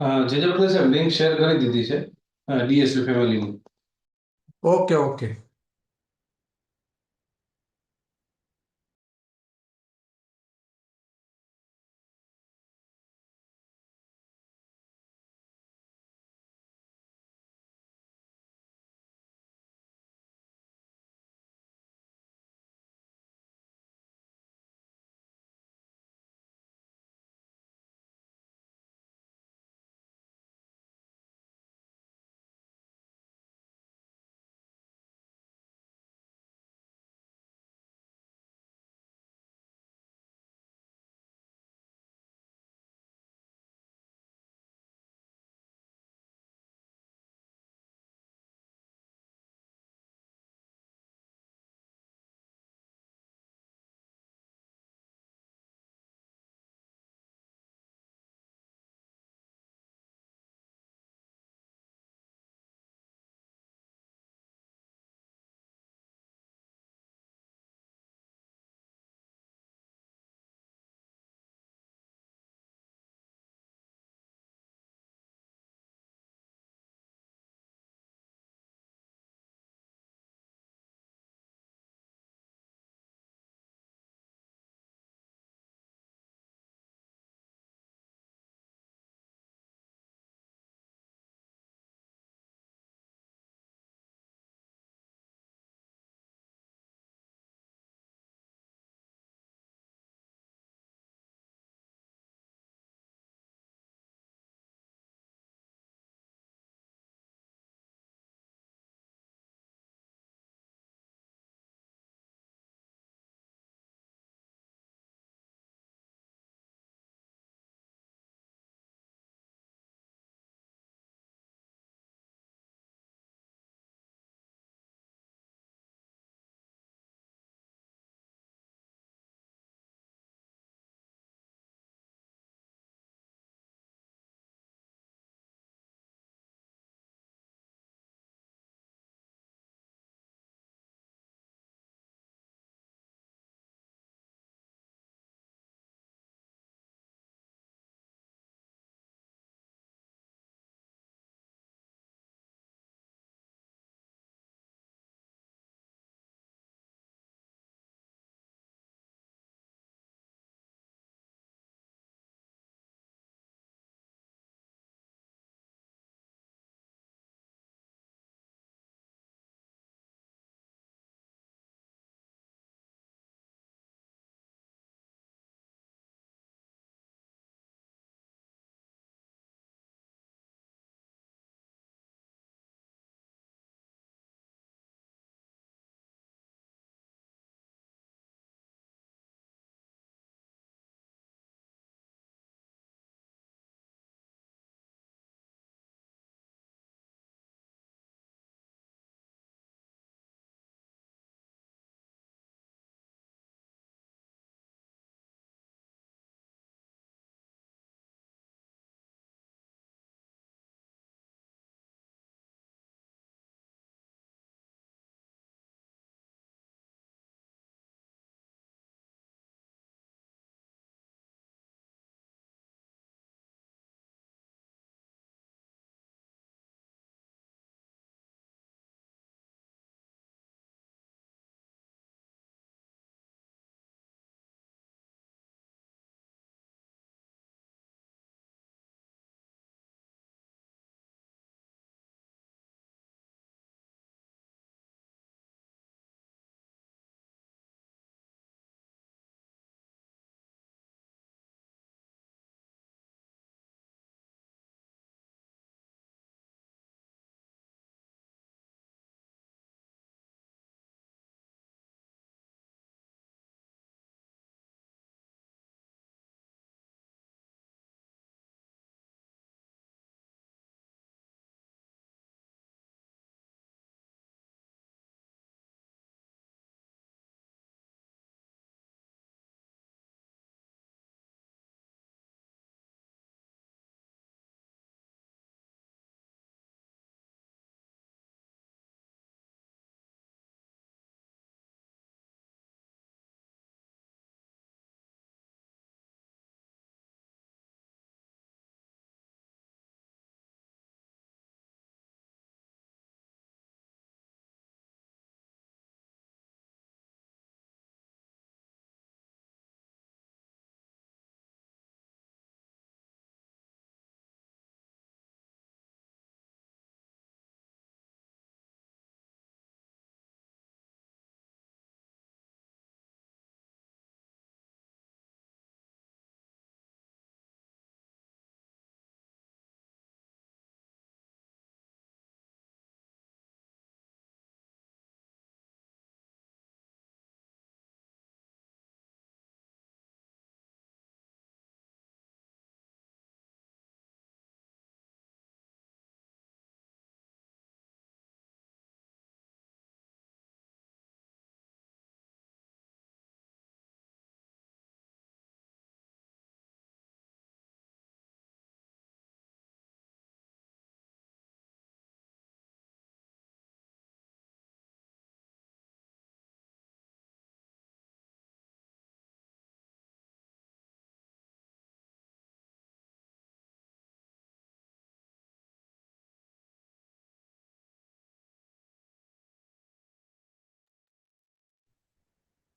જે બધે સાહેબ લિંક શેર કરી દીધી છે ડીએસયુ ફેમિલીની. Okay okay.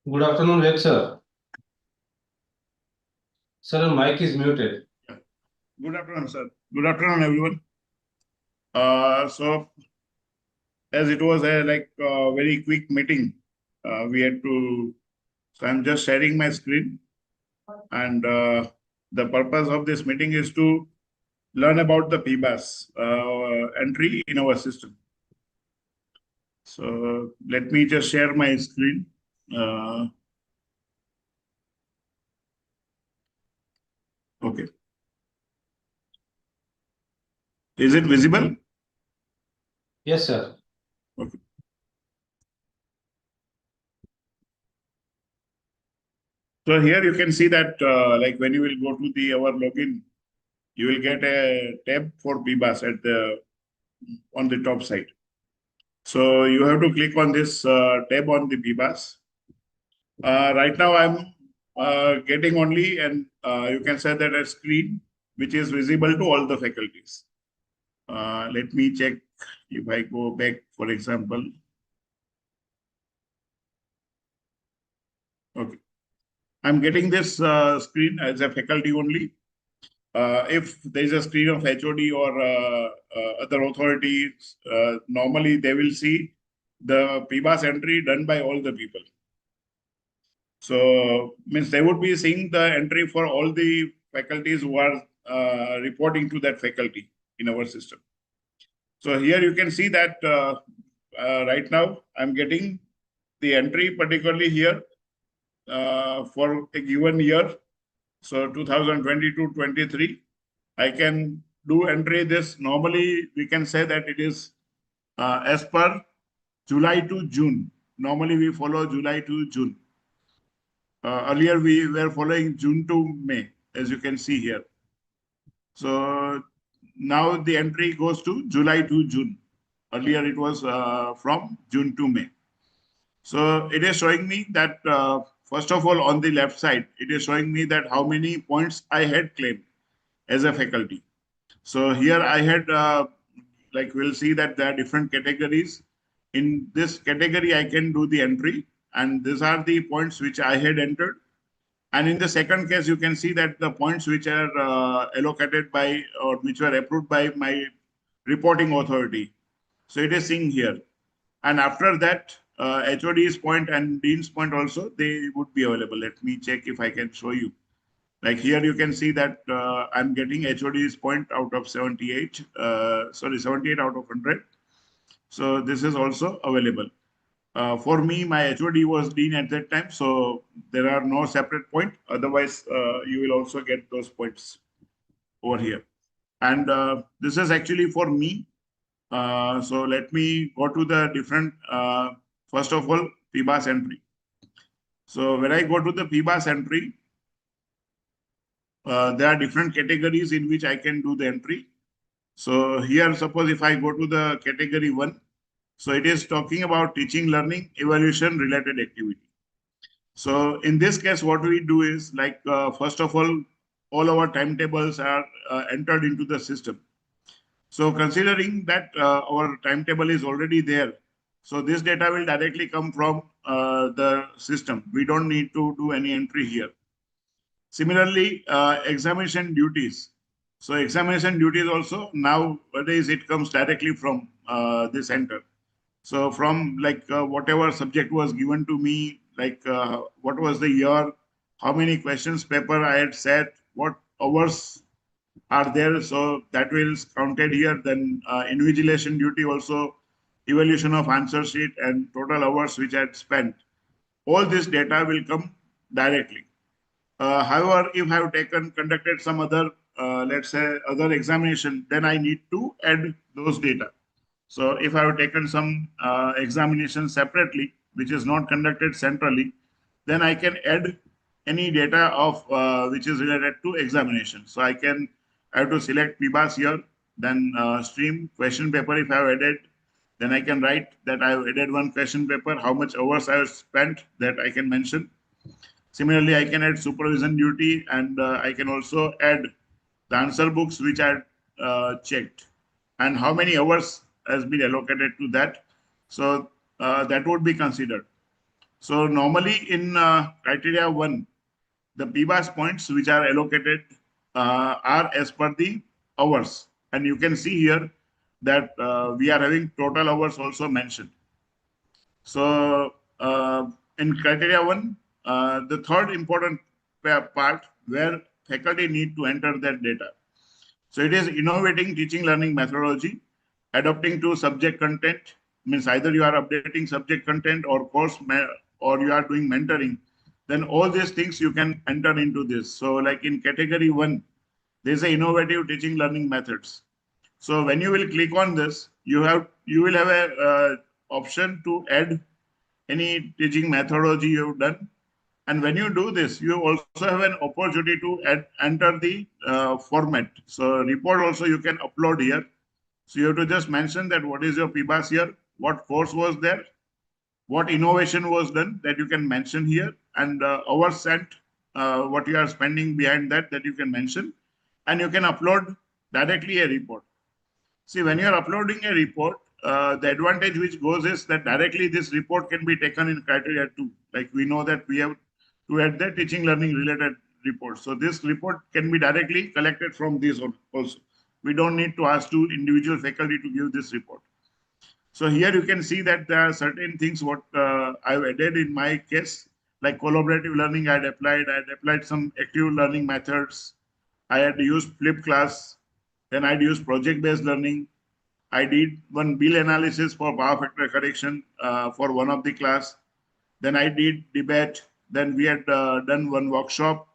Good afternoon, Vivek sir. Sir, your mic is muted. Good afternoon, sir. Good afternoon, everyone. So as it was a very quick meeting, we had to. So I'm just sharing my screen, and the purpose of this meeting is to learn about the PBAS entry in our system. So let me just share my screen. Okay. Is it visible? Yes, sir. Okay. So here you can see that like when you will go to the our login, you will get a tab for PBAS at the on the top side. So you have to click on this tab on the PBAS. Right now I'm getting only, and you can say that a screen which is visible to all the faculties. Let me check if I go back, for example. Okay. I'm getting this screen as a faculty only. If there is a screen of HOD or other authorities, normally they will see the PBAS entry done by all the people. So means they would be seeing the entry for all the faculties who are reporting to that faculty in our system. So here you can see that right now I'm getting the entry particularly here for a given year. So 2022-23, I can do entry this. Normally we can say that it is as per July to June. Normally we follow July to June. Earlier we were following June to May, as you can see here. So now the entry goes to July to June. Earlier it was from June to May. So it is showing me that first of all on the left side, it is showing me that how many points I had claimed as a faculty. So here I had like we'll see that there are different categories. In this category, I can do the entry, and these are the points which I had entered. And in the second case, you can see that the points which are allocated by or which were approved by my reporting authority. So it is seen here. And after that, HOD's point and Dean's point also, they would be available. Let me check if I can show you. Like here, you can see that I'm getting HOD's point out of 78, 78 out of 100. So this is also available. For me, my HOD was Dean at that time, so there are no separate point. Otherwise, you will also get those points over here. And this is actually for me. So let me go to the different, first of all, PBAS entry. So when I go to the PBAS entry, there are different categories in which I can do the entry. So here, suppose if I go to the category 1, so it is talking about teaching, learning, evaluation related activity. So in this case, what we do is like, first of all our timetables are entered into the system. So considering that our timetable is already there, so this data will directly come from the system. We don't need to do any entry here. Similarly, examination duties. So examination duties also nowadays it comes directly from the center. So from like whatever subject was given to me, like what was the year, how many questions paper I had set, what hours are there. So that will counted here. Then invigilation duty also, evaluation of answer sheet and total hours which I had spent. All this data will come directly. However, if I have conducted some other, let's say other examination, then I need to add those data. So if I have taken some examination separately, which is not conducted centrally, then I can add any data of which is related to examination. So I have to select PBAS here, then stream question paper if I have added, then I can write that I have added one question paper, how much hours I have spent that I can mention. Similarly, I can add supervision duty, and I can also add the answer books which I checked and how many hours has been allocated to that. So that would be considered. So normally in criteria 1, the PBAS points which are allocated are as per the hours. And you can see here that we are having total hours also mentioned. So in criteria 1, the third important part where faculty need to enter that data. So it is innovating teaching learning methodology, adapting to subject content, means either you are updating subject content or or you are doing mentoring, then all these things you can enter into this. So like in category 1, there's a innovative teaching learning methods. So when you will click on this, you will have a option to add any teaching methodology you've done. And when you do this, you also have an opportunity to enter the format. So report also you can upload here. So you have to just mention that what is your PBAS year, what course was there, what innovation was done that you can mention here, and hours sent, what you are spending behind that you can mention, and you can upload directly a report. See, when you are uploading a report, the advantage which goes is that directly this report can be taken in criteria 2. Like we know that we have to add the teaching learning related report. So this report can be directly collected from this also. We don't need to ask to individual faculty to give this report. So here you can see that there are certain things what I've added in my case, like collaborative learning. I had applied some active learning methods. I had used flipped class. Then I'd used project-based learning. I did one bill analysis for power factor correction for one of the class. Then I did debate. Then we had done one workshop.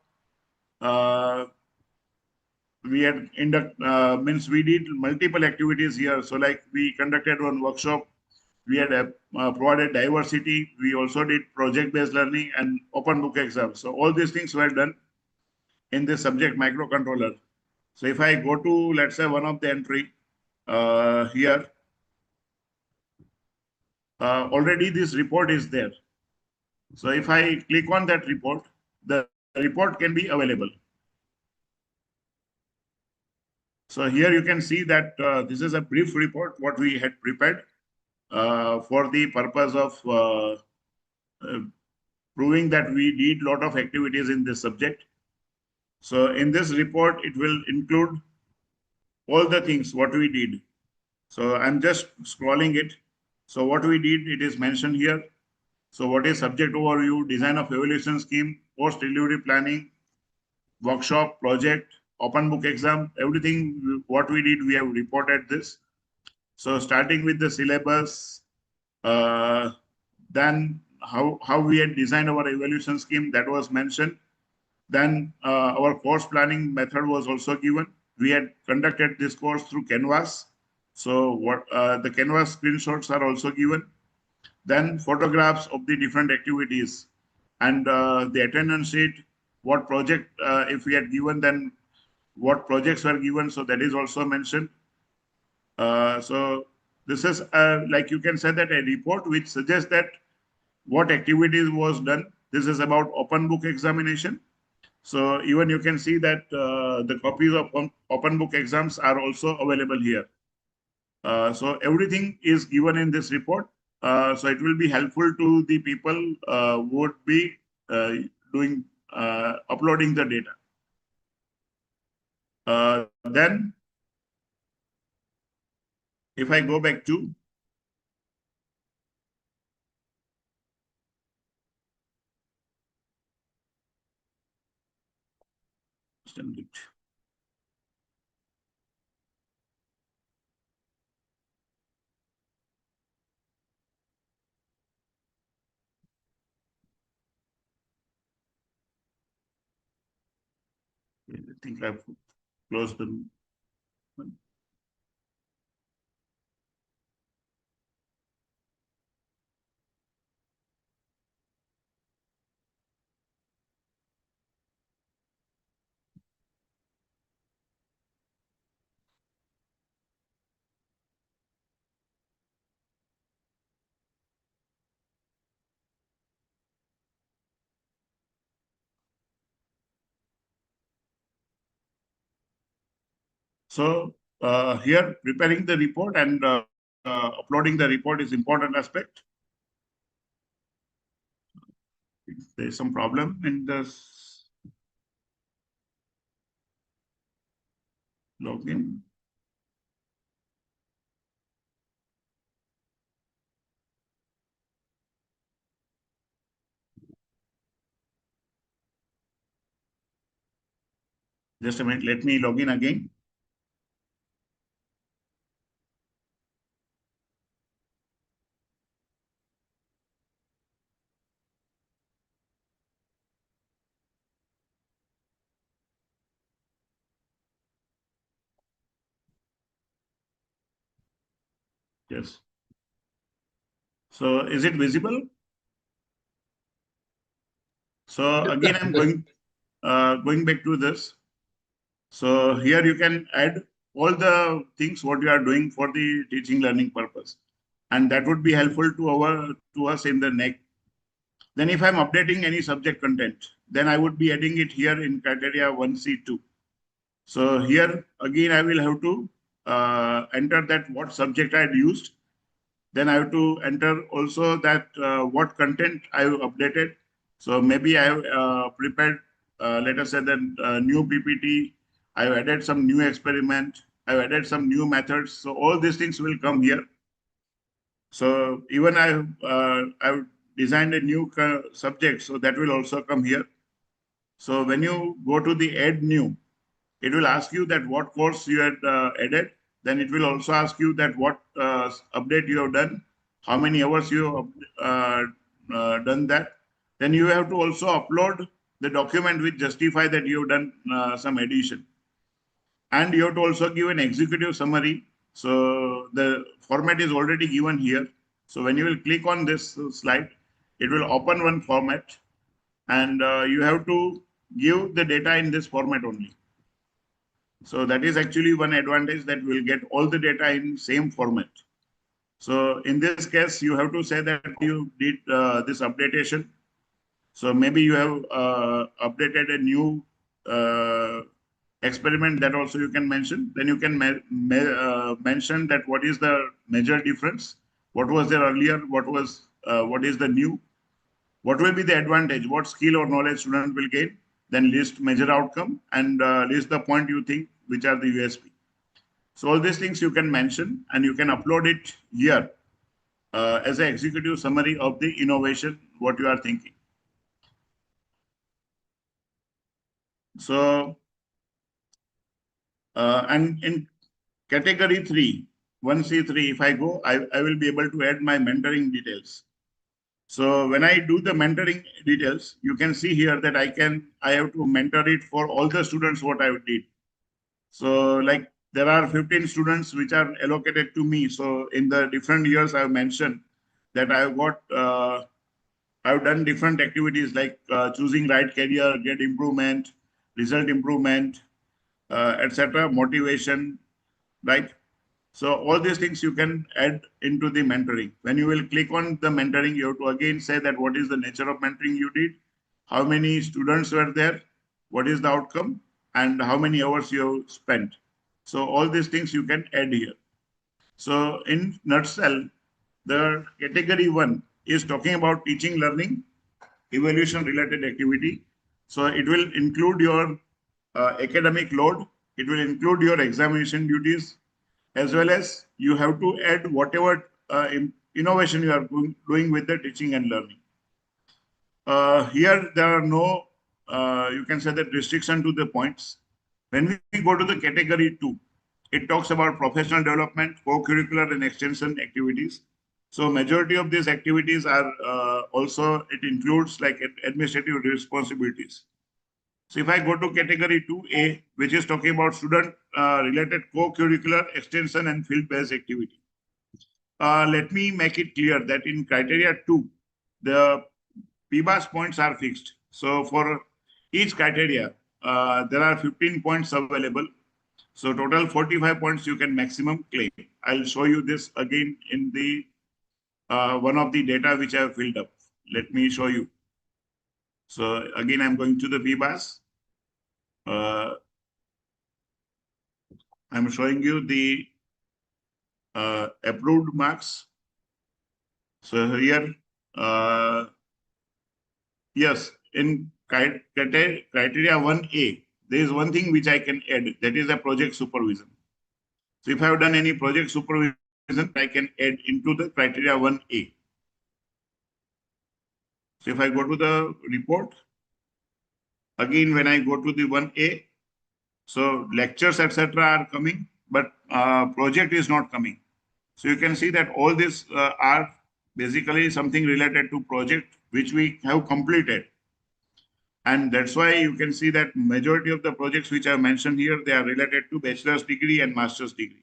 We had means we did multiple activities here. So like we conducted one workshop. We had provided diversity. We also did project-based learning and open book exams. So all these things were done in the subject microcontroller. So if I go to, let's say, one of the entry here, already this report is there. So if I click on that report, the report can be available. So here you can see that this is a brief report, what we had prepared for the purpose of proving that we did a lot of activities in this subject. So in this report, it will include all the things what we did. So I'm just scrolling it. So what we did, it is mentioned here. So what is subject overview, design of evaluation scheme, post delivery planning, workshop, project, open book exam, everything what we did, we have reported this. So starting with the syllabus, then how we had designed our evaluation scheme, that was mentioned. Then our course planning method was also given. We had conducted this course through Canvas. So what the Canvas screenshots are also given. Then photographs of the different activities and the attendance sheet, what project, if we had given, then what projects were given. So that is also mentioned. So this is like you can say that a report which suggests that what activities was done. This is about open book examination. So even you can see that the copies of open book exams are also available here. So everything is given in this report. So it will be helpful to the people who would be doing uploading the data. Then if I go back to I think I've closed the. So here preparing the report and uploading the report is important aspect. There is some problem in this login. Just a minute, let me log in again. Yes. So is it visible? So again, I'm going back to this. So here you can add all the things what you are doing for the teaching learning purpose, and that would be helpful to us in the next. Then if I'm updating any subject content, then I would be adding it here in criteria 1C2. So here again, I will have to enter that what subject I had used. Then I have to enter also that what content I have updated. So maybe I have prepared, let us say that new PPT. I have added some new experiment. I have added some new methods. So all these things will come here. So even I've designed a new subject, so that will also come here. So when you go to the add new, it will ask you that what course you had added. Then it will also ask you that what update you have done, how many hours you have done that. Then you have to also upload the document which justify that you have done some addition. And you have to also give an executive summary. So the format is already given here. So when you will click on this slide, it will open one format, and you have to give the data in this format only. So that is actually one advantage, that we'll get all the data in same format. So in this case, you have to say that you did this updatation. So maybe you have updated a new experiment, that also you can mention. Then you can mention that what is the major difference, what was there earlier, what is the new, what will be the advantage, what skill or knowledge student will gain. Then list major outcome, and list the point you think which are the USP. So all these things you can mention, and you can upload it here as an executive summary of the innovation, what you are thinking. So, and in category 3, 1C3, if I go, I will be able to add my mentoring details. So when I do the mentoring details, you can see here that I have to mentor it for all the students what I did. So like there are 15 students which are allocated to me. So in the different years I've mentioned that I've done different activities like choosing right career, get improvement, result improvement, etc., motivation, right? So all these things you can add into the mentoring. When you will click on the mentoring, you have to again say that what is the nature of mentoring you did, how many students were there, what is the outcome, and how many hours you have spent. So all these things you can add here. So in nutshell, the category 1 is talking about teaching, learning, evaluation related activity. So it will include your academic load. It will include your examination duties, as well as you have to add whatever innovation you are doing with the teaching and learning. Here, there are no, you can say that restriction to the points. When we go to the category 2, it talks about professional development, co-curricular and extension activities. So majority of these activities are also, it includes like administrative responsibilities. So if I go to category 2A, which is talking about student related co-curricular, extension and field-based activity. Let me make it clear that in criteria 2, the PBAS points are fixed. So for each criteria, there are 15 points available. So total 45 points you can maximum claim. I'll show you this again in the one of the data which I have filled up. Let me show you. So again, I'm going to the PBAS. I'm showing you the approved marks. So here, Yes, in criteria 1A, there is one thing which I can add, that is a project supervision. So if I have done any project supervision, I can add into the criteria 1A. So if I go to the report, again, when I go to the 1A, so lectures, etc. are coming, but project is not coming. So you can see that all these are basically something related to project which we have completed. And that's why you can see that majority of the projects which I mentioned here, they are related to bachelor's degree and master's degree.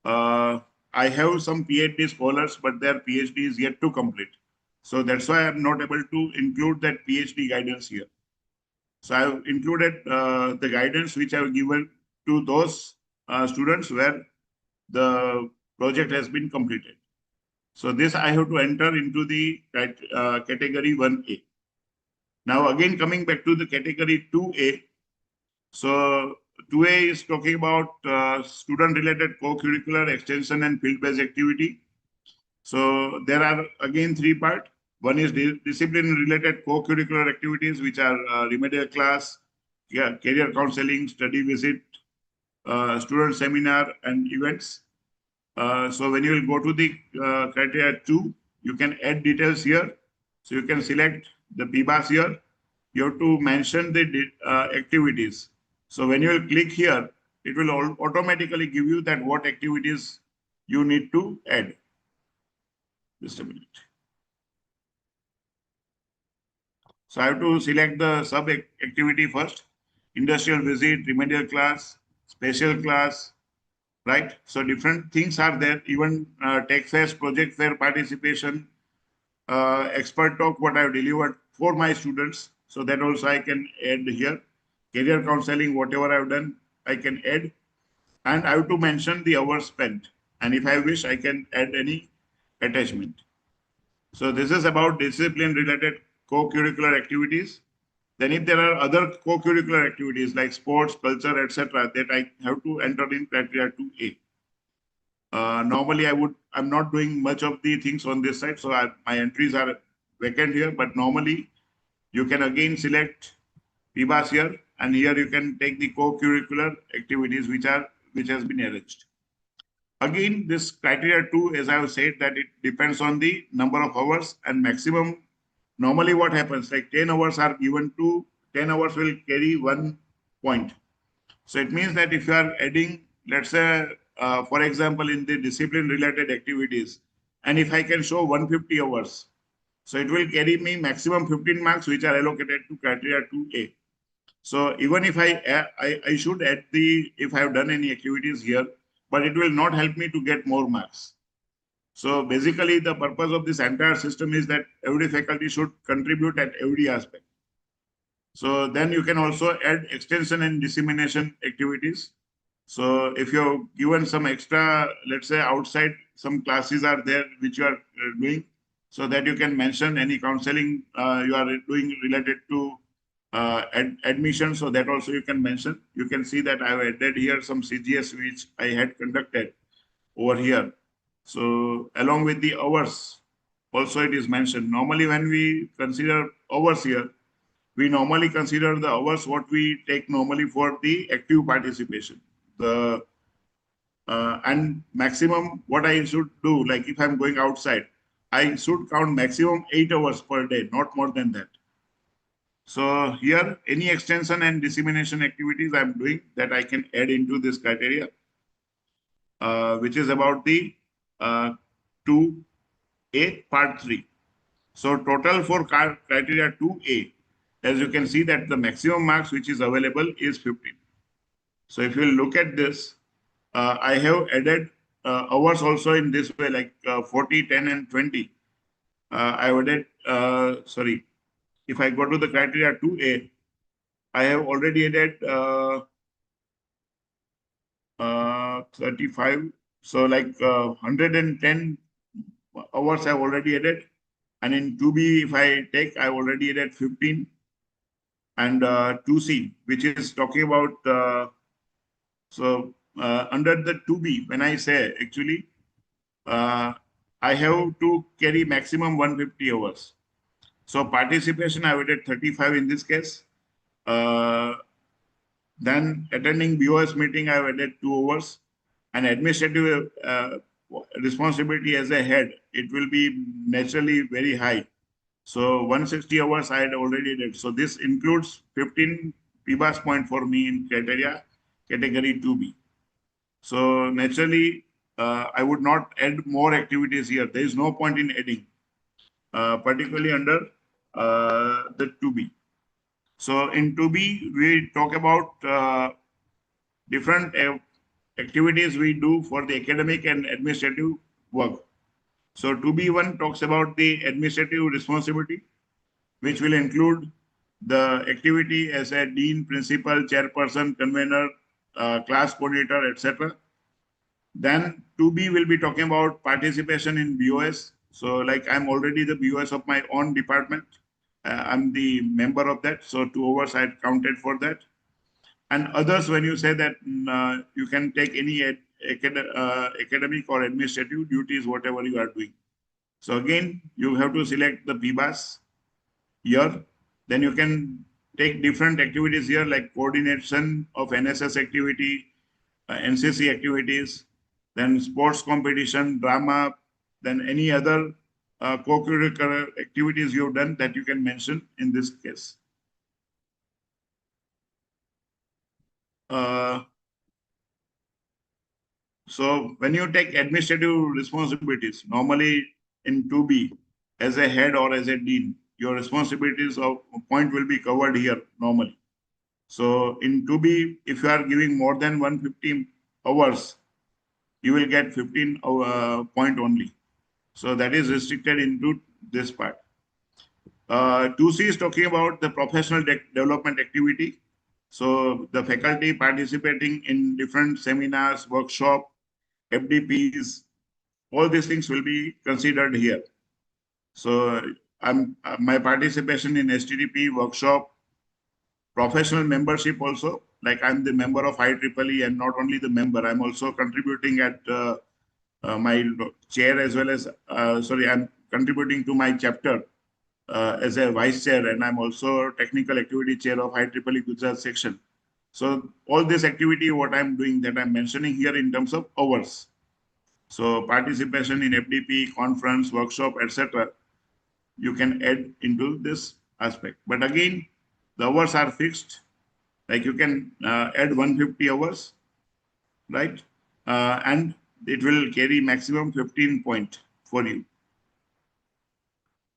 I have some PhD scholars, but their PhD is yet to complete. So that's why I'm not able to include that PhD guidance here. So I've included the guidance which I've given to those students where the project has been completed. So this I have to enter into the category 1A. Now again, coming back to the category 2A. So 2A is talking about student-related co-curricular extension and field-based activity. So there are again three parts. One is discipline-related co-curricular activities, which are remedial class, career counseling, study visit, student seminar, and events. So when you will go to the criteria 2, you can add details here. So you can select the PBAS here. You have to mention the activities. So when you will click here, it will automatically give you that what activities you need to add. Just a minute. So I have to select the sub activity first. Industrial visit, remedial class, special class, right? So different things are there, even tech fest, project fair participation, expert talk, what I've delivered for my students. So that also I can add here. Career counseling, whatever I've done, I can add. And I have to mention the hours spent. And if I wish, I can add any attachment. So this is about discipline related co-curricular activities. Then if there are other co-curricular activities like sports, culture, etc., that I have to enter in criteria 2A. Normally, I'm not doing much of the things on this side, so my entries are vacant here. But normally, you can again select PBAS here, and here you can take the co-curricular activities which has been arranged. Again, this criteria 2, as I have said, that it depends on the number of hours and maximum. Normally, what happens, like 10 hours are given to 10 hours will carry 1 point. So it means that if you are adding, let's say, for example, in the discipline related activities, and if I can show 150 hours, so it will carry me maximum 15 marks, which are allocated to criteria 2A. So even if I should add if I have done any activities here, but it will not help me to get more marks. So basically, the purpose of this entire system is that every faculty should contribute at every aspect. So then you can also add extension and dissemination activities. So if you're given some extra, let's say outside, some classes are there which you are doing, so that you can mention any counseling you are doing related to admission. So that also you can mention. You can see that I have added here some CGS which I had conducted over here. So along with the hours, also it is mentioned. Normally when we consider hours here, we normally consider the hours what we take normally for the active participation. And maximum what I should do, like if I'm going outside, I should count maximum 8 hours per day, not more than that. So here, any extension and dissemination activities I'm doing that I can add into this criteria, which is about the 2A part 3. So total for criteria 2A, as you can see that the maximum marks which is available is 15. So if you look at this, I have added hours also in this way, like 40, 10, and 20. I have added, sorry, if I go to the criteria 2A, I have already added 35. So like 110 hours I've already added. And in 2B, if I take, I already added 15. And 2C, which is talking about, under the 2B, when I say actually, I have to carry maximum 150 hours. So participation, I added 35 in this case. Then attending BOS meeting, I've added 2 hours. And administrative responsibility as a head, it will be naturally very high. So 160 hours I had already did. So this includes 15 PBAS point for me in criteria category 2B. So naturally, I would not add more activities here. There is no point in adding, particularly under the 2B. So in 2B, we talk about different activities we do for the academic and administrative work. So 2B1 talks about the administrative responsibility, which will include the activity as a dean, principal, chairperson, convener, class coordinator, etc. Then 2B will be talking about participation in BOS. So like I'm already the BOS of my own department. I'm the member of that. So 2 hours I counted for that. And others, when you say that you can take any academic or administrative duties, whatever you are doing. So again, you have to select the PBAS here. Then you can take different activities here like coordination of NSS activity, NCC activities, then sports competition, drama, then any other co-curricular activities you've done that you can mention in this case. So when you take administrative responsibilities, normally in 2B, as a head or as a dean, your responsibilities of point will be covered here normally. So in 2B, if you are giving more than 150 hours, you will get 15 point only. So that is restricted into this part. 2C is talking about the professional development activity. So the faculty participating in different seminars, workshop, FDPs, all these things will be considered here. So my participation in STDP workshop, professional membership also, like I'm the member of IEEE and not only the member, I'm also contributing at my chair as well as, I'm contributing to my chapter as a vice chair, and I'm also technical activity chair of IEEE Gujarat section. So all this activity, what I'm doing that I'm mentioning here in terms of hours. So participation in FDP, conference, workshop, etc. you can add into this aspect. But again, the hours are fixed. Like you can add 150 hours, right? And it will carry maximum 15 point for you.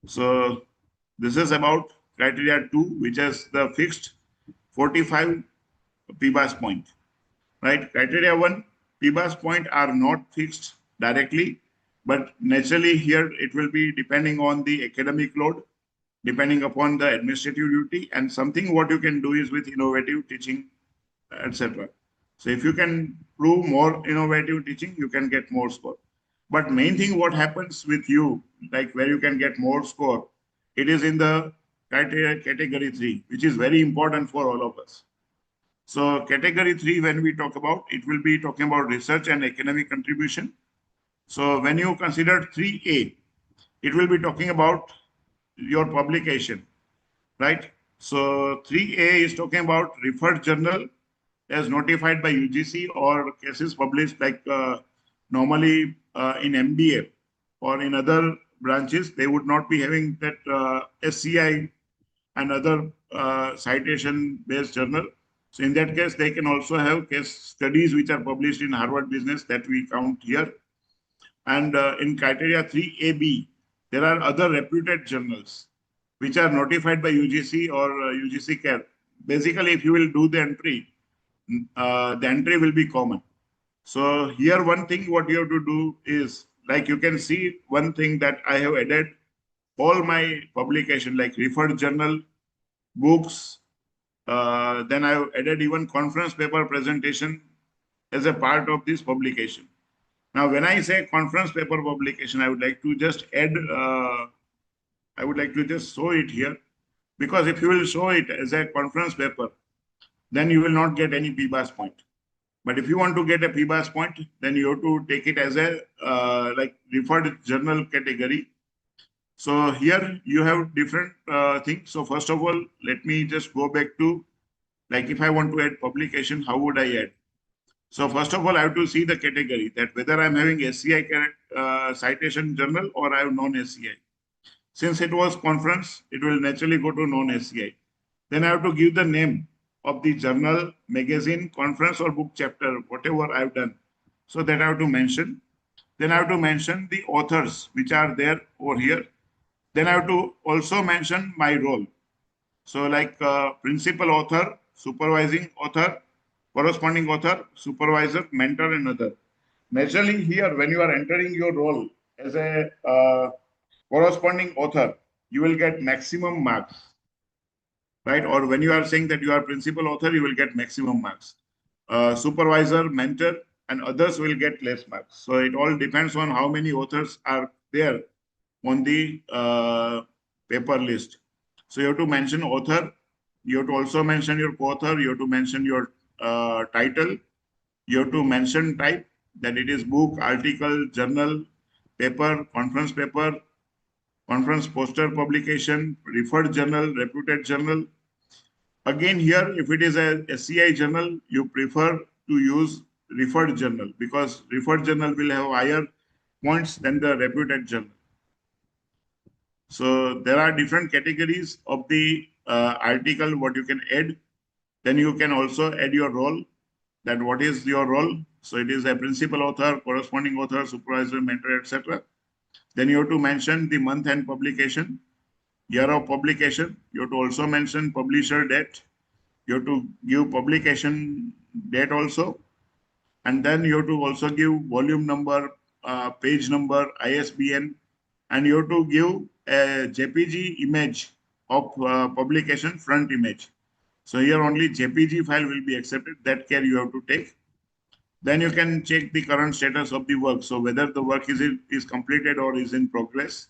So this is about criteria 2, which is the fixed 45 PBAS point, right? Criteria 1, PBAS point are not fixed directly, but naturally here it will be depending on the academic load, depending upon the administrative duty, and something what you can do is with innovative teaching, etc. So if you can prove more innovative teaching, you can get more score. But main thing what happens with you, like where you can get more score, it is in the criteria category 3, which is very important for all of us. So category 3, when we talk about, it will be talking about research and academic contribution. So when you consider 3A, it will be talking about your publication, right? So 3A is talking about referred journal as notified by UGC or cases published like normally in MBA or in other branches, they would not be having that SCI and other citation-based journal. So in that case, they can also have case studies which are published in Harvard Business that we count here. And in criteria 3AB, there are other reputed journals which are notified by UGC or UGC CARE. Basically, if you will do the entry will be common. So here one thing what you have to do is, like you can see one thing that I have added all my publication like referred journal, books, then I have added even conference paper presentation as a part of this publication. Now, when I say conference paper publication, I would like to just add, I would like to just show it here, because if you will show it as a conference paper, then you will not get any PBAS point. But if you want to get a PBAS point, then you have to take it as a like referred journal category. So here you have different things. So first of all, let me just go back to, like, if I want to add publication, how would I add? So first of all, I have to see the category, that whether I'm having SCI citation journal or I have non-SCI. Since it was conference, it will naturally go to non-SCI. Then I have to give the name of the journal, magazine, conference, or book chapter, whatever I've done. So that I have to mention. Then I have to mention the authors which are there over here. Then I have to also mention my role. So like principal author, supervising author, corresponding author, supervisor, mentor, and other. Majorly here, when you are entering your role as a corresponding author, you will get maximum marks, right? Or when you are saying that you are principal author, you will get maximum marks. Supervisor, mentor, and others will get less marks. So it all depends on how many authors are there on the paper list. So you have to mention author. You have to also mention your co-author. You have to mention your title. You have to mention type, that it is book, article, journal, paper, conference poster publication, referred journal, reputed journal. Again, here, if it is a SCI journal, you prefer to use referred journal, because referred journal will have higher points than the reputed journal. So there are different categories of the article, what you can add. Then you can also add your role, that what is your role. So it is a principal author, corresponding author, supervisor, mentor, etc. Then you have to mention the month and publication, year of publication. You have to also mention publisher date. You have to give publication date also. And then you have to also give volume number, page number, ISBN, and you have to give a JPG image of publication front image. So here only JPG file will be accepted. That care you have to take. Then you can check the current status of the work. So whether the work is completed or is in progress.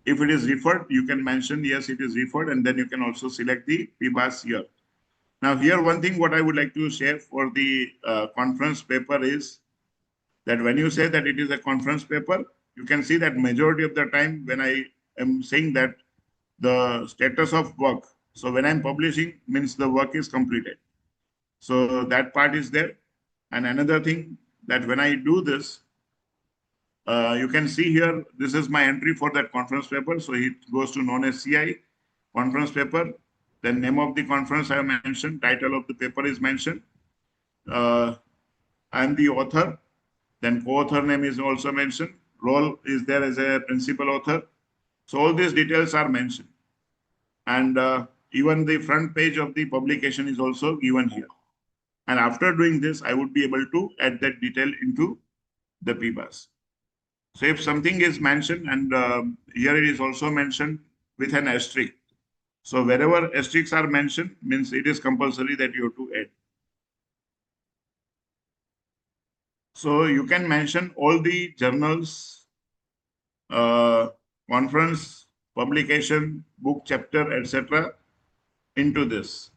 If it is referred, you can mention yes, it is referred, and then you can also select the PBAS year. Now here, one thing what I would like to share for the conference paper is that when you say that it is a conference paper, you can see that majority of the time when I am saying that the status of work. So when I'm publishing, means the work is completed. So that part is there. And another thing, that when I do this, you can see here, this is my entry for that conference paper. So it goes to non-SCI conference paper. Then name of the conference I have mentioned, title of the paper is mentioned. I am the author. Then co-author name is also mentioned. Role is there as a principal author. So all these details are mentioned. And even the front page of the publication is also given here. And after doing this, I would be able to add that detail into the PBAS. So if something is mentioned, and here it is also mentioned with an asterisk. So wherever asterisks are mentioned, means it is compulsory that you have to add. So you can mention all the journals, conference, publication, book chapter, etc. into this.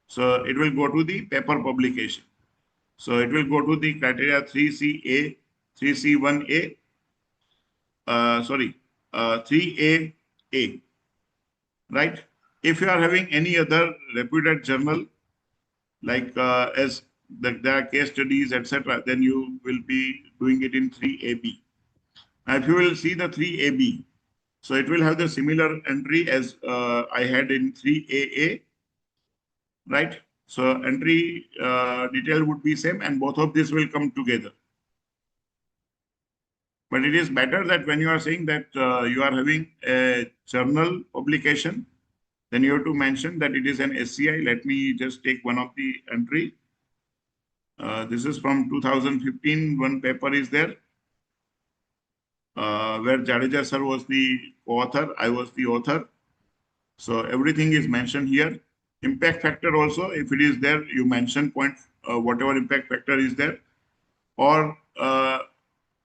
So it will go to the paper publication. So it will go to the criteria 3CA, 3C1A, 3AA, right? If you are having any other reputed journal, like as there are case studies, etc., then you will be doing it in 3AB. Now, if you will see the 3AB, so it will have the similar entry as I had in 3AA, right? So entry detail would be same, and both of these will come together. But it is better that when you are saying that you are having a journal publication, then you have to mention that it is an SCI. Let me just take one of the entry. This is from 2015. One paper is there where Jadeja sir was the co-author. I was the author. So everything is mentioned here. Impact factor also, if it is there, you mention point, whatever impact factor is there. Or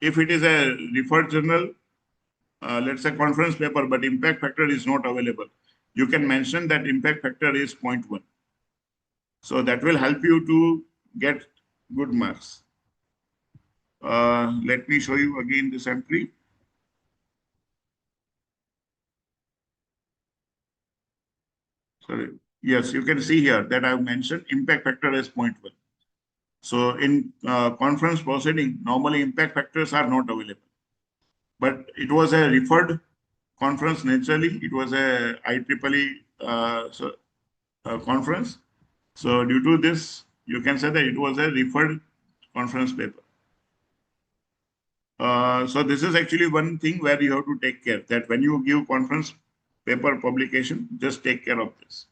if it is a referred journal, let's say conference paper, but impact factor is not available, you can mention that impact factor is 0.1. So that will help you to get good marks. Let me show you again this entry. Sorry. Yes, you can see here that I've mentioned impact factor as 0.1. So in conference proceeding, normally impact factors are not available. But it was a referred conference naturally. It was a IEEE conference. So due to this, you can say that it was a referred conference paper. So this is actually one thing where you have to take care that when you give conference paper publication, just take care of this.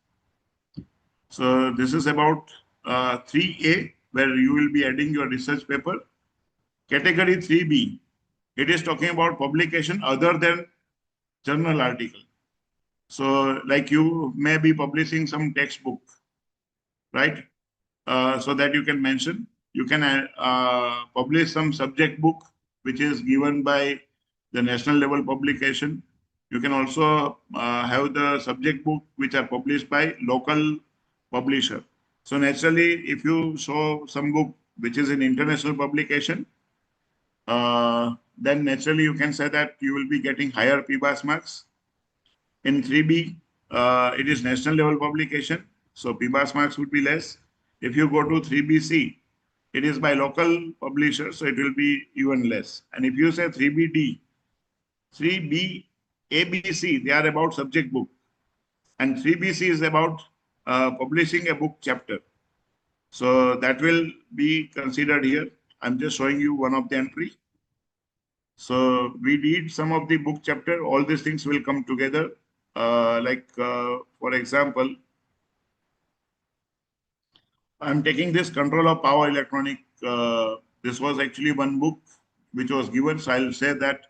So this is about 3A, where you will be adding your research paper. Category 3B, it is talking about publication other than journal article. So like you may be publishing some textbook, right? So that you can mention. You can publish some subject book, which is given by the national level publication. You can also have the subject book which are published by local publisher. So naturally, if you show some book which is in international publication, then naturally you can say that you will be getting higher PBAS marks. In 3B, it is national level publication, so PBAS marks would be less. If you go to 3BC, it is by local publisher, so it will be even less. And if you say 3BD, 3B, ABC, they are about subject book. And 3BC is about publishing a book chapter. So that will be considered here. I'm just showing you one of the entry. So we read some of the book chapter, all these things will come together. For example, I'm taking this control of power electronic. This was actually one book which was given. So I'll say that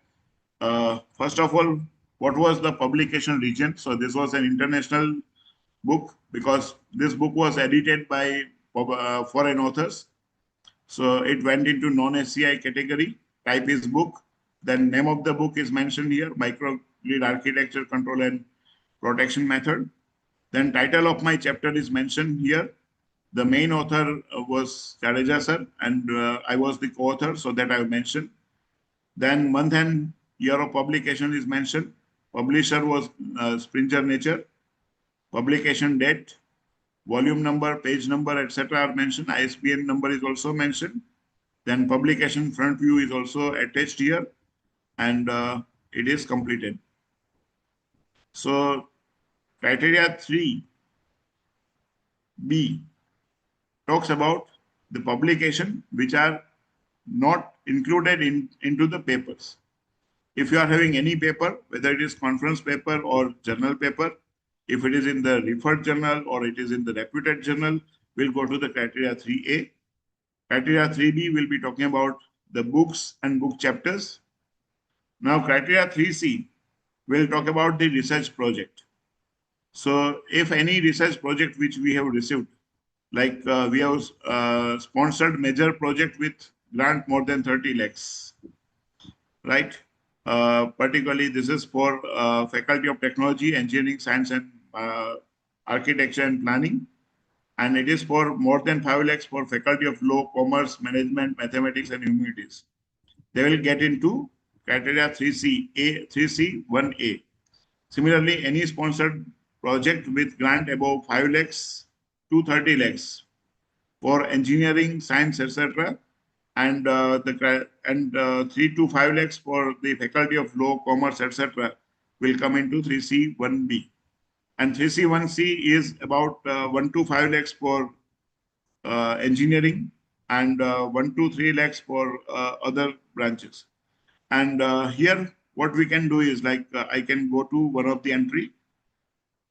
first of all, what was the publication region? So this was an international book because this book was edited by foreign authors. So it went into non-SCI category. Type is book. Then name of the book is mentioned here, microgrid architecture control and protection method. Then title of my chapter is mentioned here. The main author was Jadeja sir, and I was the co-author, so that I mentioned. Then month and year of publication is mentioned. Publisher was Springer Nature. Publication date, volume number, page number, etc. are mentioned. ISBN number is also mentioned. Then publication front view is also attached here, and it is completed. So criteria 3B talks about the publication which are not included into the papers. If you are having any paper, whether it is conference paper or journal paper, if it is in the referred journal or it is in the reputed journal, we'll go to the criteria 3A. Criteria 3B will be talking about the books and book chapters. Now criteria 3C will talk about the research project. So if any research project which we have received, like we have sponsored major project with grant more than 30 lakhs, right? Particularly this is for Faculty of Technology, Engineering, Science and Architecture and Planning. And it is for more than 5 lakhs for Faculty of Law, Commerce, Management, Mathematics and Humanities. They will get into criteria 3C, 1A. Similarly, any sponsored project with grant above 5 lakhs to 30 lakhs for engineering, science, etc. And 3 to 5 lakhs for the Faculty of Law, Commerce, etc. will come into 3C, 1B. And 3C, 1C is about 1 to 5 lakhs for engineering and 1 to 3 lakhs for other branches. And here, what we can do is like I can go to one of the entry.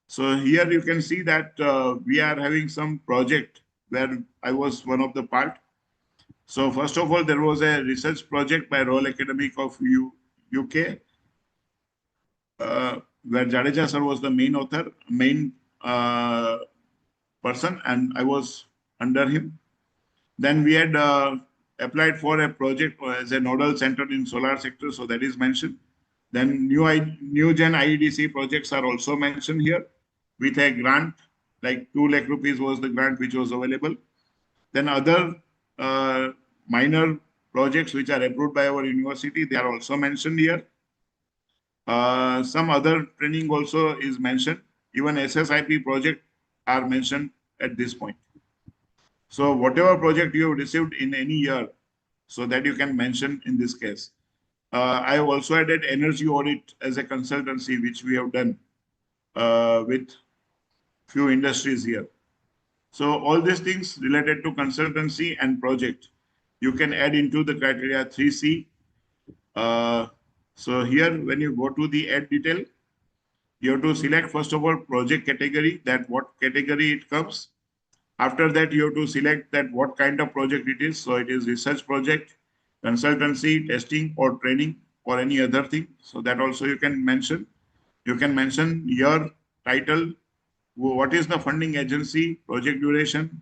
So here you can see that we are having some project where I was one of the part. So first of all, there was a research project by Royal Academy of UK, where Jadeja sir was the main author, main person, and I was under him. Then we had applied for a project as a nodal center in solar sector, so that is mentioned. Then new gen IEDC projects are also mentioned here with a grant, like 2 lakh rupees was the grant which was available. Then other minor projects which are approved by our university, they are also mentioned here. Some other training also is mentioned. even SSIP project are mentioned at this point. So whatever project you have received in any year, so that you can mention in this case. I have also added energy audit as a consultancy, which we have done with few industries here. So all these things related to consultancy and project, you can add into the criteria 3C. So here, when you go to the add detail, you have to select first of all project category, that what category it comes. After that, you have to select that what kind of project it is. So it is research project, consultancy, testing, or training, or any other thing. So that also you can mention. You can mention your title, what is the funding agency, project duration,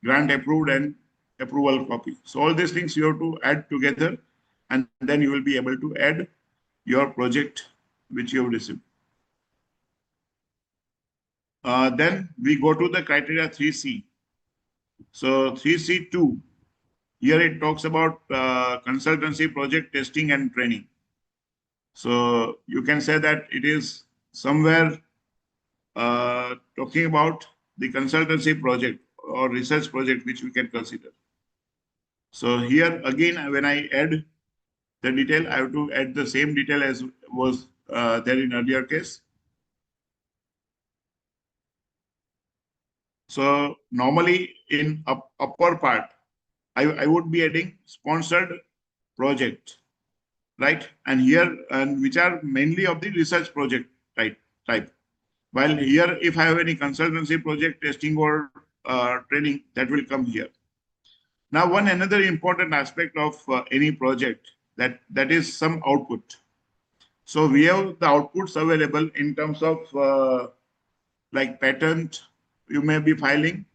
grant approved, and approval copy. So all these things you have to add together, and then you will be able to add your project which you have received. Then we go to the criteria 3C. So 3C2, here it talks about consultancy, project, testing, and training. So you can say that it is somewhere talking about the consultancy project or research project which we can consider. So here again, when I add the detail, I have to add the same detail as was there in earlier case. So normally in upper part, I would be adding sponsored project, right? And here, and which are mainly of the research project type. While here, if I have any consultancy project, testing, or training, that will come here. Now, one another important aspect of any project that is some output. So we have the outputs available in terms of like patent you may be filing.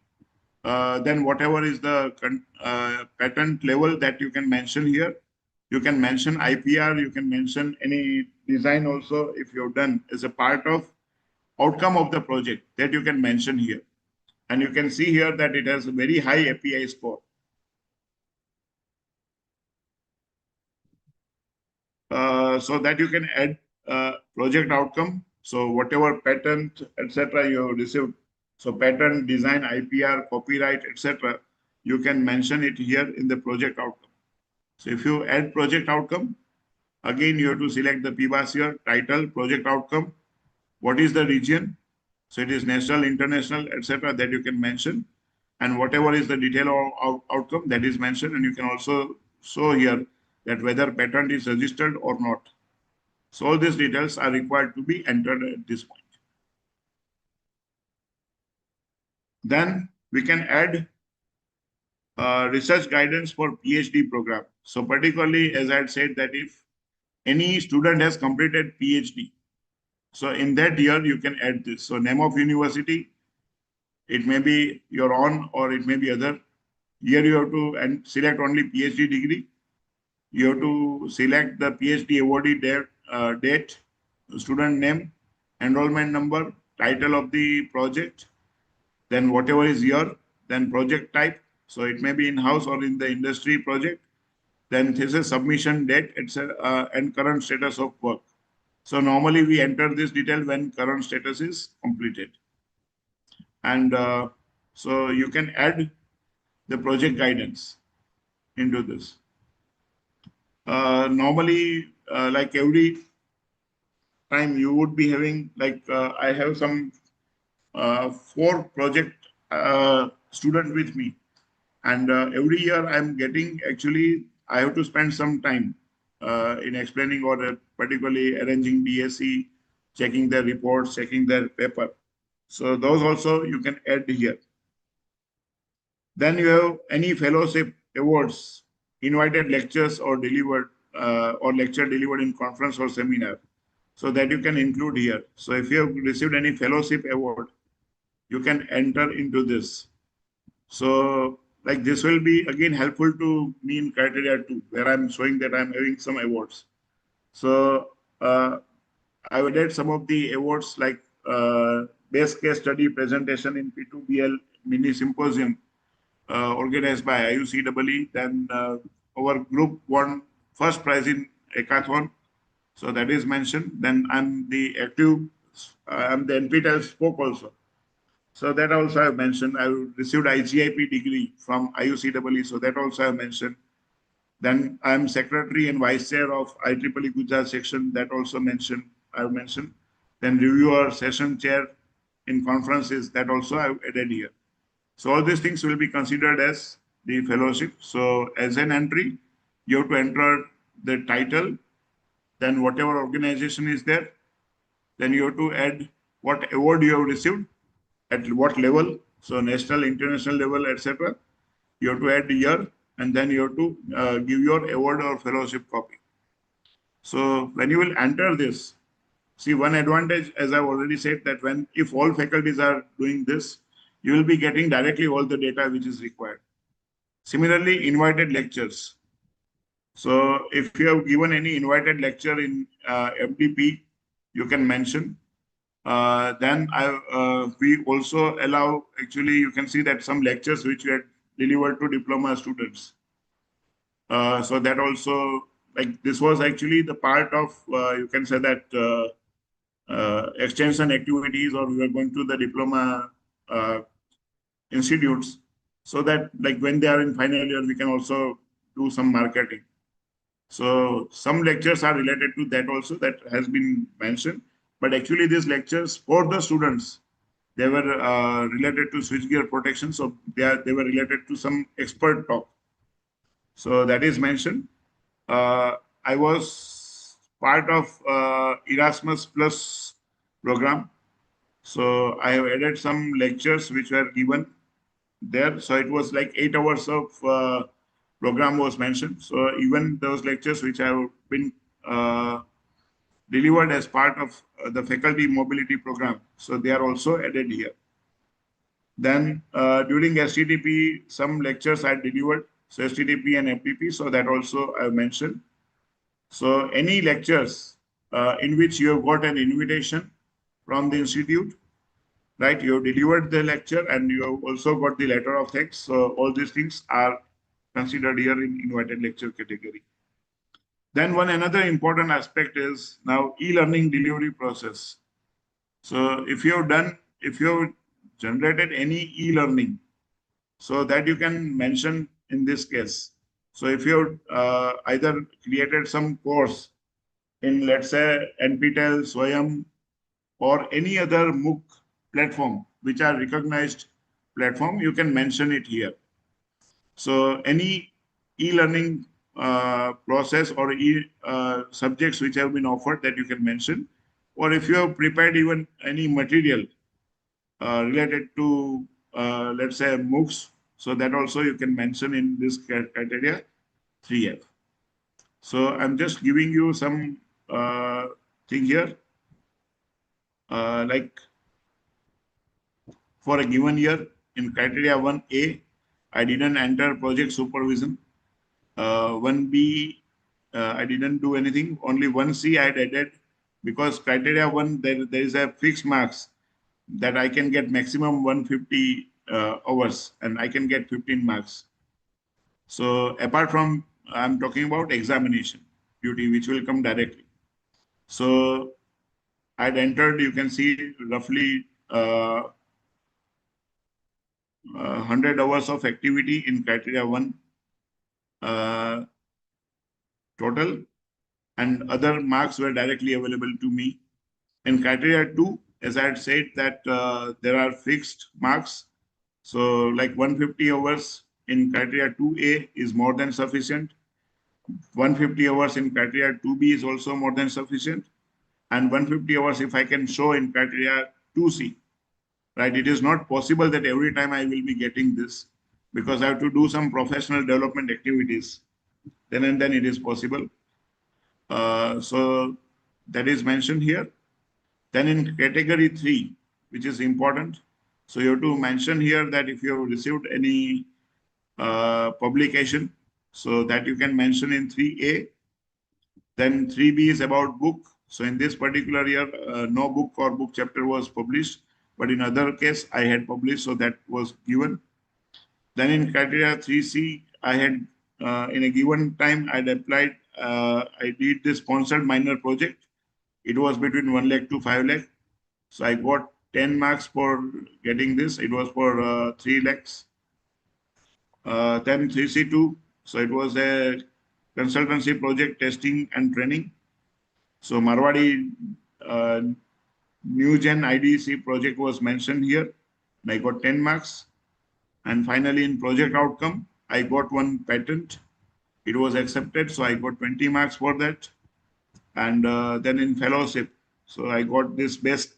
Then whatever is the patent level that you can mention here. You can mention IPR, you can mention any design also if you've done as a part of outcome of the project that you can mention here. And you can see here that it has a very high API score. So that you can add project outcome. So whatever patent, etc. you have received, so patent, design, IPR, copyright, etc. you can mention it here in the project outcome. So if you add project outcome, again you have to select the PBAS here, title, project outcome, what is the region, so it is national, international, etc. that you can mention, and whatever is the detail or outcome that is mentioned, and you can also show here that whether patent is registered or not. So all these details are required to be entered at this point. Then we can add research guidance for PhD program. So particularly, as I had said, that if any student has completed PhD, so in that year you can add this. So name of university, it may be your own or it may be other. Here you have to select only PhD degree. You have to select the PhD awardee date, student name, enrollment number, title of the project, then whatever is year, then project type. So it may be in-house or in the industry project. Then thesis submission date, etc., and current status of work. So normally we enter this detail when current status is completed. And so you can add the project guidance into this. Normally, like every time you would be having, like I have some 4 project student with me, and every year I'm getting, actually I have to spend some time in explaining or particularly arranging DSE, checking their reports, checking their paper. So those also you can add here. Then you have any fellowship awards, invited lectures or delivered or lecture delivered in conference or seminar. So that you can include here. So if you have received any fellowship award, you can enter into this. So like this will be again helpful to me in criteria 2, where I'm showing that I'm having some awards. So I will add some of the awards like best case study presentation in P2BL mini symposium organized by IUCEE. Then our group won first prize in hackathon. So that is mentioned. Then I'm the active I'm the NPTEL spoke also. So that also I've mentioned. I received IGIP degree from IUCEE, so that also I've mentioned. Then I'm secretary and vice chair of IEEE Gujarat section, that also I've mentioned. Then reviewer, session chair in conferences, that also I've added here. So all these things will be considered as the fellowship. So as an entry, you have to enter the title, then whatever organization is there, then you have to add what award you have received, at what level, so national, international level, etc. You have to add the year, and then you have to give your award or fellowship copy. So when you will enter this, see, one advantage, as I've already said, that if all faculties are doing this, you will be getting directly all the data which is required. Similarly, invited lectures. So if you have given any invited lecture in FDP, you can mention. Then we also allow, actually, you can see that some lectures which we had delivered to diploma students. So that also, like, this was actually the part of, you can say that extension activities, or we were going to the diploma institutes, so that like when they are in final year, we can also do some marketing. So some lectures are related to that also, that has been mentioned. But actually these lectures for the students, they were related to switchgear protection. So they were related to some expert talk. So that is mentioned. I was part of Erasmus Plus program. So I have added some lectures which were given there. So it was like 8 hours of program was mentioned. So even those lectures which have been delivered as part of the faculty mobility program, so they are also added here. Then during STTP, some lectures are delivered, so STTP and FTP, so that also I mentioned. So any lectures in which you have got an invitation from the institute, right? You have delivered the lecture and you have also got the letter of thanks. So all these things are considered here in invited lecture category. Then another important aspect is now e-learning delivery process. So if you have generated any e-learning, so that you can mention in this case. So if you have either created some course in, let's say, NPTEL, SWAYAM, or any other MOOC platform, which are recognized platform, you can mention it here. So any e-learning process or subjects which have been offered, that you can mention. Or if you have prepared even any material related to, let's say, MOOCs, so that also you can mention in this criteria 3F. So I'm just giving you some thing here. Like for a given year in criteria 1A, I didn't enter project supervision. 1B, I didn't do anything. Only 1C I had added, because criteria 1, there is a fixed marks that I can get maximum 150 hours and I can get 15 marks. So apart from, I'm talking about examination duty, which will come directly. So I'd entered, you can see roughly 100 hours of activity in criteria 1 total, and other marks were directly available to me. In criteria 2, as I had said, that there are fixed marks. So like 150 hours in criteria 2A is more than sufficient. 150 hours in criteria 2B is also more than sufficient. And 150 hours if I can show in criteria 2C. Right? It is not possible that every time I will be getting this, because I have to do some professional development activities. Then and then it is possible. So that is mentioned here. Then in category 3, which is important, so you have to mention here that if you have received any publication, so that you can mention in 3A. Then 3B is about book. So in this particular year, no book or book chapter was published, but in other case I had published, so that was given. Then in criteria 3C, I had in a given time I had applied. I did this sponsored minor project. It was between 1 lakh to 5 lakh. So I got 10 marks for getting this. It was for 3 lakhs. Then 3C2. So it was a consultancy project testing and training. So Marwadi New Gen IDC project was mentioned here. And I got 10 marks. And finally, in project outcome, I got one patent. It was accepted. So I got 20 marks for that. And then in fellowship, so I got this best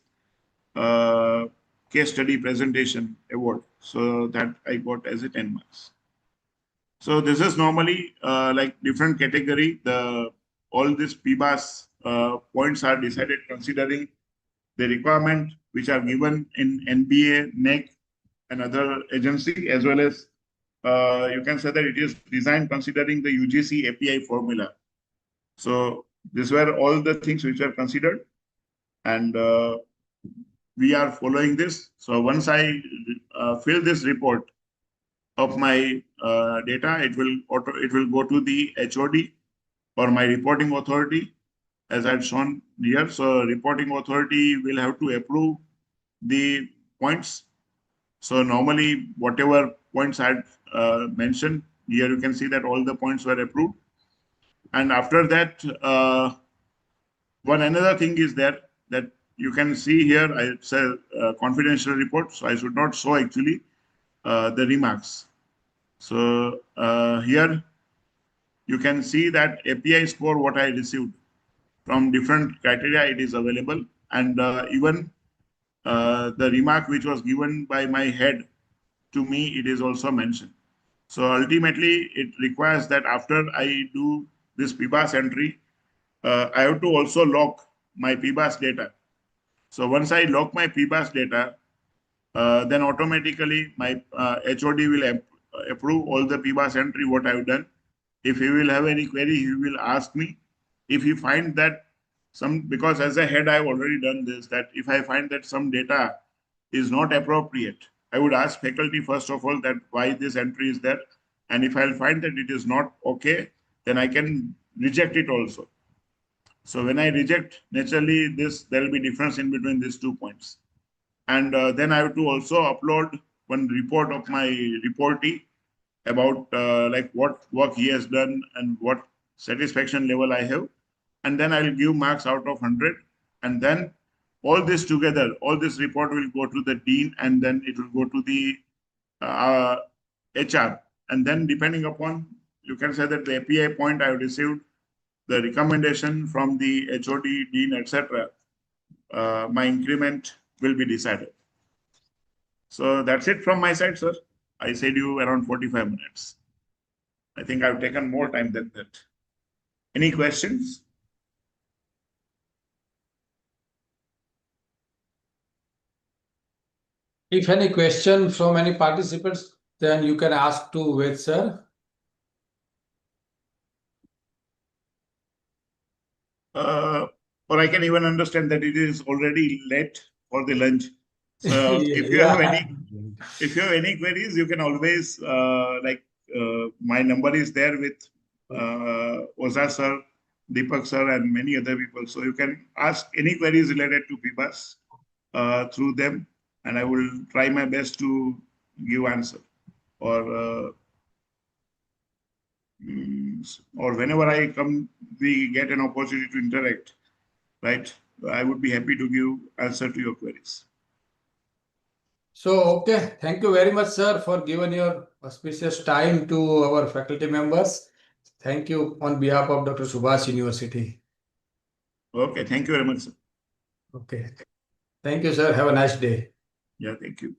case study presentation award. So that I got as a 10 marks. So this is normally like different category. All these PBAS points are decided considering the requirement which are given in NBA, NEC, and other agency, as well as you can say that it is designed considering the UGC API formula. So these were all the things which were considered, and we are following this. So once I fill this report of my data, it will go to the HOD or my reporting authority, as I've shown here. So reporting authority will have to approve the points. So normally, whatever points I had mentioned here, you can see that all the points were approved. And after that, one another thing is that you can see here, it's a confidential report, so I should not show actually the remarks. So here you can see that API score, what I received from different criteria, it is available. And even the remark which was given by my head to me, it is also mentioned. So ultimately, it requires that after I do this PBAS entry, I have to also lock my PBAS data. So once I lock my PBAS data, then automatically my HOD will approve all the PBAS entry what I've done. If he will have any query, he will ask me. If he find that because as a head I've already done this, that if I find that some data is not appropriate, I would ask faculty first of all that why this entry is there. And if I'll find that it is not okay, then I can reject it also. So when I reject, naturally there will be difference in between these 2 points. And then I have to also upload one report of my reportee about like what work he has done and what satisfaction level I have. And then I'll give marks out of 100. And then all this together, all this report will go to the dean, and then it will go to the HR. And then depending upon, you can say that the API point I have received, the recommendation from the HOD, dean, etc., my increment will be decided. So that's it from my side, sir. I said you around 45 minutes. I think I've taken more time than that. Any questions? If any question from any participants, then you can ask to Ved sir. Or I can even understand that it is already late for the lunch. So if you have any queries, you can always my number is there with Oza sir, Deepak sir, and many other people. So you can ask any queries related to PBAS through them, and I will try my best to give answer. Or whenever I come, we get an opportunity to interact, right? I would be happy to give answer to your queries. So, okay. Thank you very much, sir, for giving your auspicious time to our faculty members. Thank you on behalf of Dr. Subhash University. Okay, thank you very much, sir. Okay. Thank you, sir. Have a nice day. Yeah, thank you.